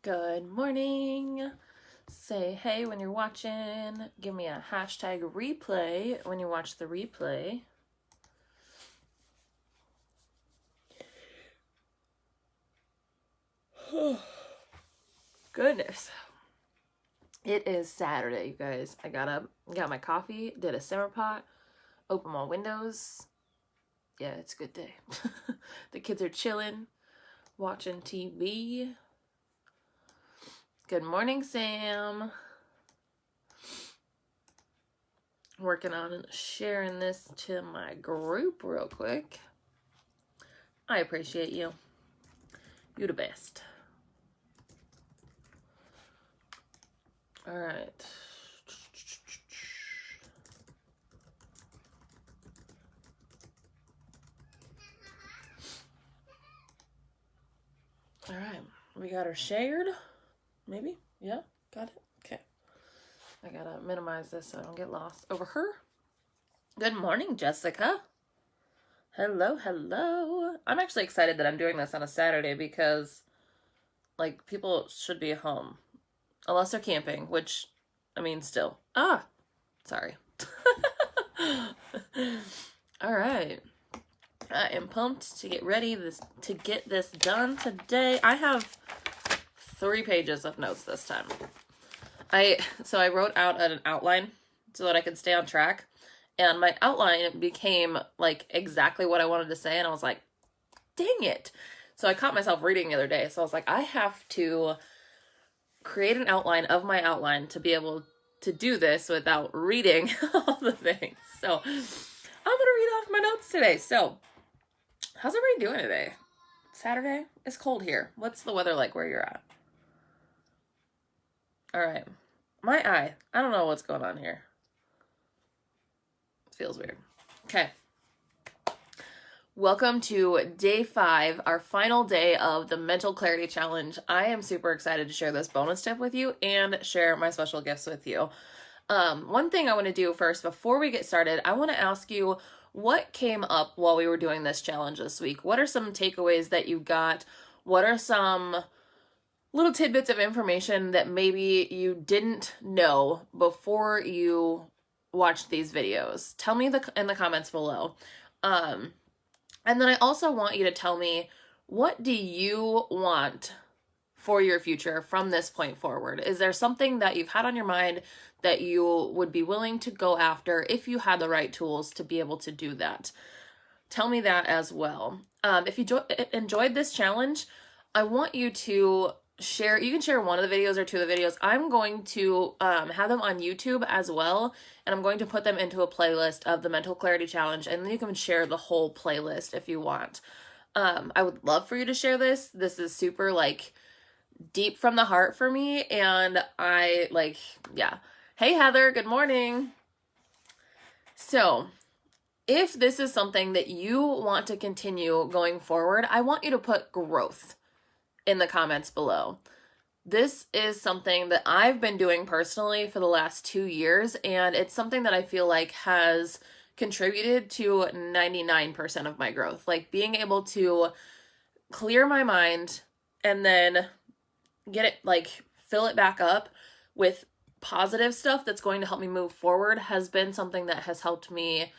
Good morning. Say hey when you're watching. Give me a hashtag replay when you watch the replay. Goodness. It is Saturday, you guys. I got up, got my coffee, did a simmer pot, opened my windows. Yeah, it's a good day. The kids are chilling, watching TV. Good morning, Sam. Working on sharing this to my group real quick. I appreciate you. You're the best. All right. All right. We got her shared. Maybe? Yeah? Got it? Okay. I gotta minimize this so I don't get lost. Over her. Good morning, Jessica. Hello, hello. I'm actually excited that I'm doing this on a Saturday because, like, people should be home. Unless they're camping, which, I mean, still. Sorry. All right. I am pumped to get ready to get this done today. I have 3 pages of notes this time. So I wrote out an outline so that I could stay on track. And my outline became like exactly what I wanted to say. And I was like, dang it. So I caught myself reading the other day. So I was like, I have to create an outline of my outline to be able to do this without reading all the things. So I'm going to read off my notes today. So how's everybody doing today? Saturday? It's cold here. What's the weather like where you're at? All right. My eye. I don't know what's going on here. It feels weird. Okay. Welcome to day 5, our final day of the Mental Clarity Challenge. I am super excited to share this bonus tip with you and share my special gifts with you. One thing I want to do first before we get started, I want to ask you what came up while we were doing this challenge this week. What are some takeaways that you got? What are some little tidbits of information that maybe you didn't know before you watched these videos? Tell me in the comments below. And then I also want you to tell me, what do you want for your future from this point forward? Is there something that you've had on your mind that you would be willing to go after if you had the right tools to be able to do that? Tell me that as well. If you enjoyed this challenge, I want you to share. You can share one of the videos or 2 of the videos. I'm going to have them on YouTube as well, and I'm going to put them into a playlist of the Mental Clarity Challenge, and then you can share the whole playlist if you want. I would love for you to share this. This is super, like, deep from the heart for me, and yeah. Hey, Heather, good morning. So, if this is something that you want to continue going forward, I want you to put growth in the comments below. This is something that I've been doing personally for the last 2 years, and it's something that I feel like has contributed to 99% of my growth. Like, being able to clear my mind and then get it, like, fill it back up with positive stuff that's going to help me move forward has been something that has helped me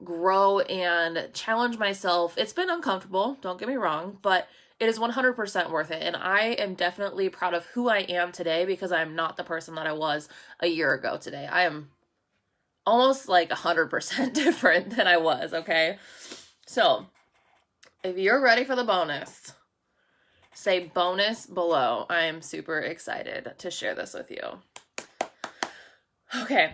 grow and challenge myself. It's been uncomfortable, don't get me wrong, but it is 100% worth it. And I am definitely proud of who I am today because I'm not the person that I was a year ago today. I am almost like 100% different than I was, okay? So, if you're ready for the bonus, say bonus below. I am super excited to share this with you. Okay.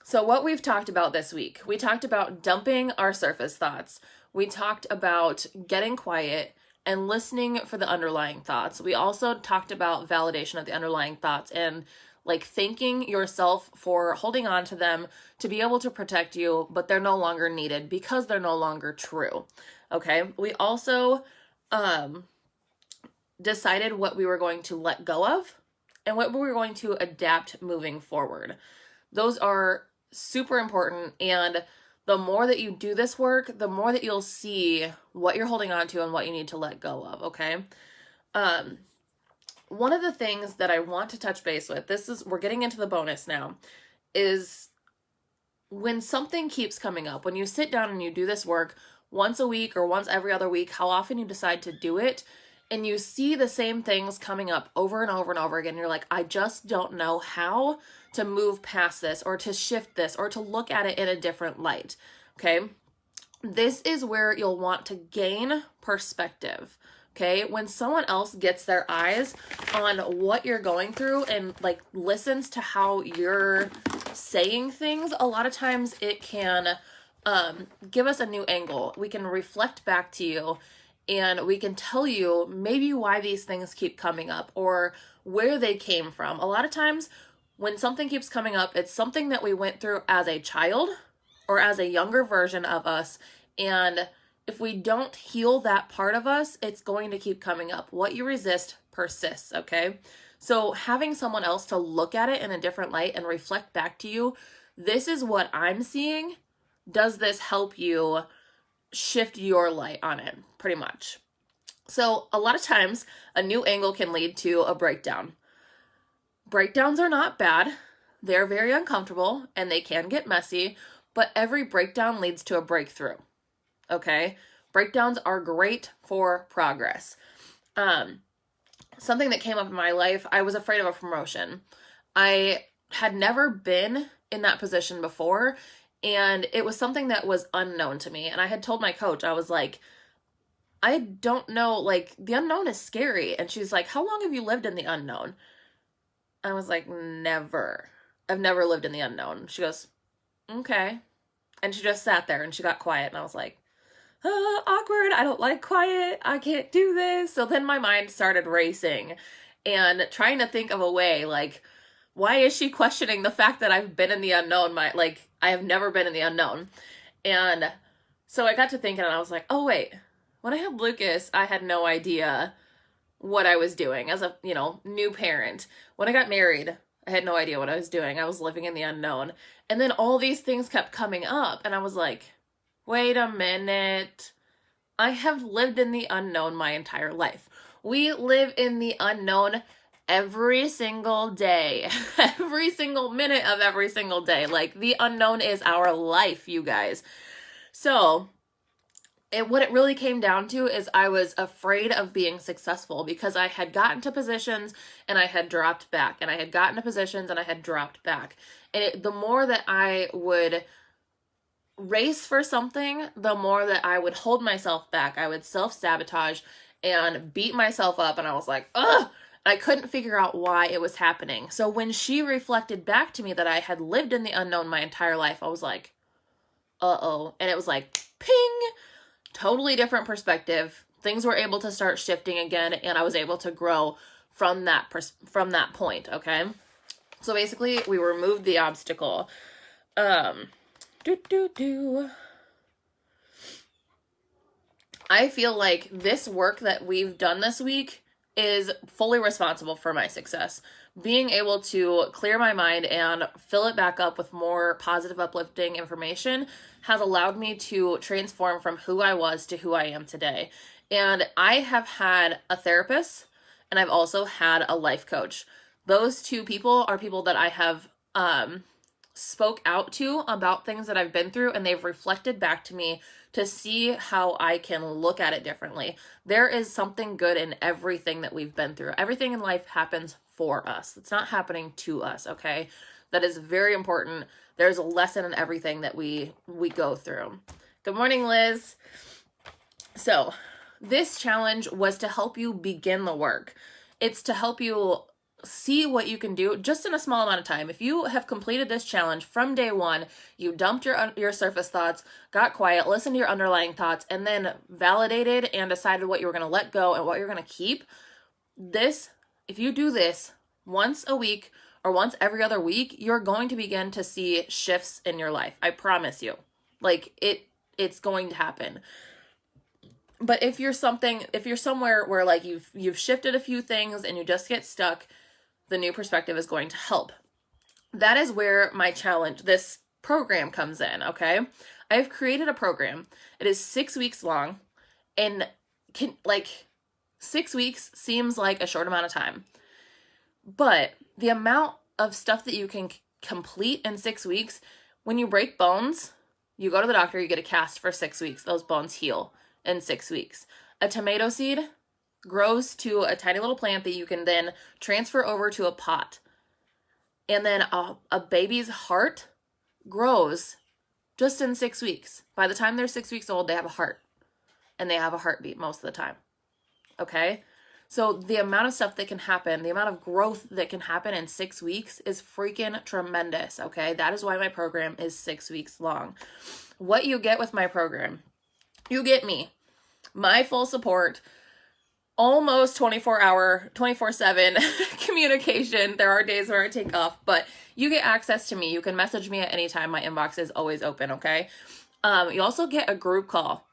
So what we've talked about this week, we talked about dumping our surface thoughts. We talked about getting quiet and listening for the underlying thoughts. We also talked about validation of the underlying thoughts and, like, thanking yourself for holding on to them to be able to protect you, but they're no longer needed because they're no longer true. Okay. We also decided what we were going to let go of and what we were going to adapt moving forward. Those are super important, and the more that you do this work, the more that you'll see what you're holding on to and what you need to let go of, okay? one of the things that I want to touch base with, we're getting into the bonus now, is when something keeps coming up, when you sit down and you do this work once a week or once every other week, how often you decide to do it, and you see the same things coming up over and over and over again, you're like, I just don't know how to move past this or to shift this or to look at it in a different light, okay? This is where you'll want to gain perspective, okay? When someone else gets their eyes on what you're going through and like listens to how you're saying things, a lot of times it can give us a new angle. We can reflect back to you and we can tell you maybe why these things keep coming up or where they came from. A lot of times when something keeps coming up, it's something that we went through as a child or as a younger version of us. And if we don't heal that part of us, it's going to keep coming up. What you resist persists, okay? So having someone else to look at it in a different light and reflect back to you, this is what I'm seeing. Does this help you shift your light on it? Pretty much. So a lot of times a new angle can lead to a breakdown. Breakdowns are not bad. They're very uncomfortable and they can get messy, but every breakdown leads to a breakthrough. Okay? Breakdowns are great for progress. Something that came up in my life, I was afraid of a promotion. I had never been in that position before, and it was something that was unknown to me. And I had told my coach, I was like, I don't know, like, the unknown is scary. And she's like, how long have you lived in the unknown? I was like, never. I've never lived in the unknown. She goes, okay. And she just sat there and she got quiet. And I was like, awkward. I don't like quiet. I can't do this. So then my mind started racing and trying to think of a way, like, why is she questioning the fact that I've been in the unknown? I have never been in the unknown. And so I got to thinking and I was like, oh wait, when I had Lucas, I had no idea what I was doing as a, new parent. When I got married, I had no idea what I was doing. I was living in the unknown. And then all these things kept coming up and I was like, wait a minute. I have lived in the unknown my entire life. We live in the unknown every single day, every single minute of every single day. Like, the unknown is our life, you guys. So what it really came down to is I was afraid of being successful because I had gotten to positions and I had dropped back, and I had gotten to positions and I had dropped back. And the more that I would race for something, the more that I would hold myself back. I would self-sabotage and beat myself up, and I was like, ugh! I couldn't figure out why it was happening. So when she reflected back to me that I had lived in the unknown my entire life, I was like, uh-oh. And it was like, ping! Totally different perspective. Things were able to start shifting again, and I was able to grow from that point, okay? So basically, we removed the obstacle. I feel like this work that we've done this week is fully responsible for my success. Being able to clear my mind and fill it back up with more positive, uplifting information has allowed me to transform from who I was to who I am today. And I have had a therapist and I've also had a life coach. Those two people are people that I have spoke out to about things that I've been through, and they've reflected back to me to see how I can look at it differently. There is something good in everything that we've been through. Everything in life happens for us. It's not happening to us, okay? That is very important. There's a lesson in everything that we go through. Good morning, Liz. So, this challenge was to help you begin the work. It's to help you see what you can do just in a small amount of time. If you have completed this challenge from day one, you dumped your surface thoughts, got quiet, listened to your underlying thoughts, and then validated and decided what you were going to let go and what you're going to keep. If you do this once a week or once every other week, you're going to begin to see shifts in your life. I promise you. It's going to happen. But if you're somewhere where like you've shifted a few things and you just get stuck, the new perspective is going to help. That is where my challenge, this program, comes in, okay? I have created a program. It is 6 weeks long, and 6 weeks seems like a short amount of time. But the amount of stuff that you can complete in 6 weeks, when you break bones, you go to the doctor, you get a cast for 6 weeks. Those bones heal in 6 weeks. A tomato seed grows to a tiny little plant that you can then transfer over to a pot. And then a baby's heart grows just in 6 weeks. By the time they're 6 weeks old, they have a heart. And they have a heartbeat most of the time. Okay? So the amount of stuff that can happen, the amount of growth that can happen in 6 weeks is freaking tremendous. Okay? That is why my program is 6 weeks long. What you get with my program, you get me, my full support, almost 24/7 communication. There are days where I take off, but you get access to me. You can message me at any time. My inbox is always open, okay? You also get a group call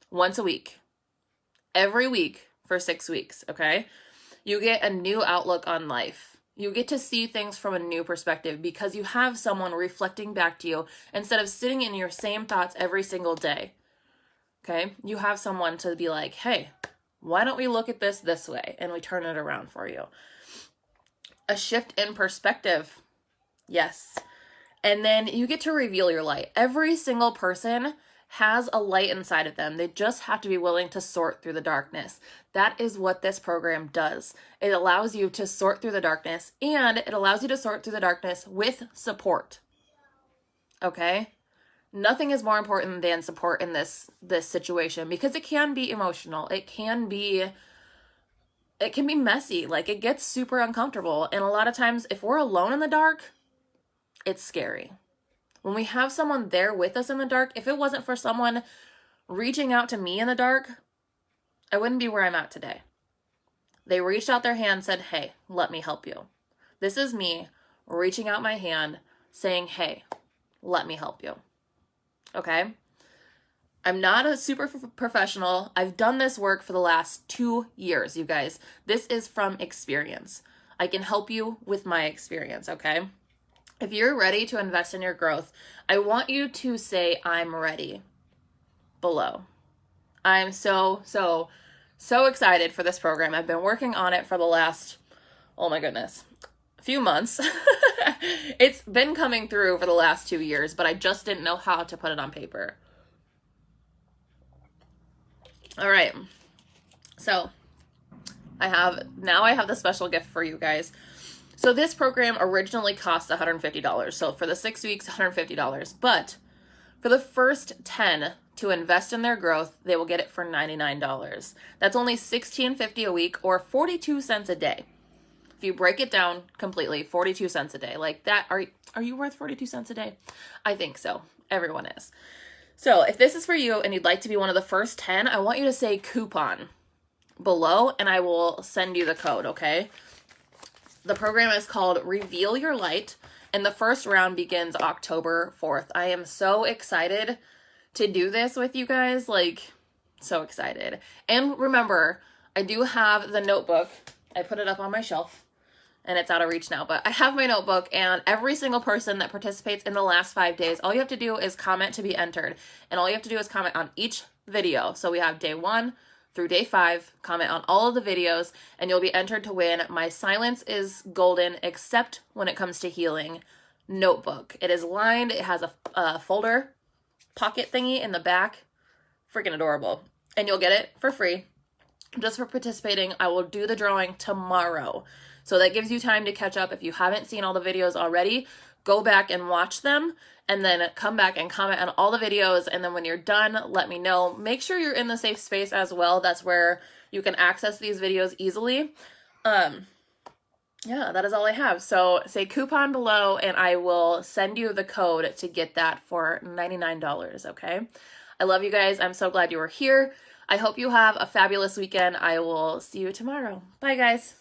once a week, every week for 6 weeks, okay? You get a new outlook on life. You get to see things from a new perspective because you have someone reflecting back to you instead of sitting in your same thoughts every single day, okay? You have someone to be like, hey, why don't we look at this way? And we turn it around for you. A shift in perspective. Yes. And then you get to reveal your light. Every single person has a light inside of them. They just have to be willing to sort through the darkness. That is what this program does. It allows you to sort through the darkness, and it allows you to sort through the darkness with support. Okay? Nothing is more important than support in this situation because it can be emotional. It can be messy. Like, it gets super uncomfortable. And a lot of times, if we're alone in the dark, it's scary. When we have someone there with us in the dark, if it wasn't for someone reaching out to me in the dark, I wouldn't be where I'm at today. They reached out their hand and said, hey, let me help you. This is me reaching out my hand saying, hey, let me help you. Okay? I'm not a super professional. I've done this work for the last 2 years, you guys. This is from experience. I can help you with my experience, okay? If you're ready to invest in your growth, I want you to say, I'm ready, below. I'm so excited for this program. I've been working on it for the last, oh my goodness, few months. It's been coming through for the last 2 years, but I just didn't know how to put it on paper. All right. So I have the special gift for you guys. So this program originally cost $150. So for the 6 weeks, $150. But for the first 10 to invest in their growth, they will get it for $99. That's only $16.50 a week or 42 cents a day. If you break it down completely, 42 cents a day. Like that, are you worth 42 cents a day? I think so. Everyone is. So if this is for you and you'd like to be one of the first 10, I want you to say coupon below and I will send you the code, okay? The program is called Reveal Your Light and the first round begins October 4th. I am so excited to do this with you guys, like so excited. And remember, I do have the notebook. I put it up on my shelf and it's out of reach now, but I have my notebook and every single person that participates in the last 5 days, all you have to do is comment to be entered. And all you have to do is comment on each video. So we have day 1 through day 5, comment on all of the videos and you'll be entered to win my Silence is Golden Except When It Comes to Healing notebook. It is lined, it has a folder pocket thingy in the back. Freaking adorable. And you'll get it for free just for participating. I will do the drawing tomorrow. So that gives you time to catch up. If you haven't seen all the videos already, go back and watch them and then come back and comment on all the videos. And then when you're done, let me know. Make sure you're in the safe space as well. That's where you can access these videos easily. Yeah, that is all I have. So say coupon below and I will send you the code to get that for $99, okay? I love you guys. I'm so glad you were here. I hope you have a fabulous weekend. I will see you tomorrow. Bye, guys.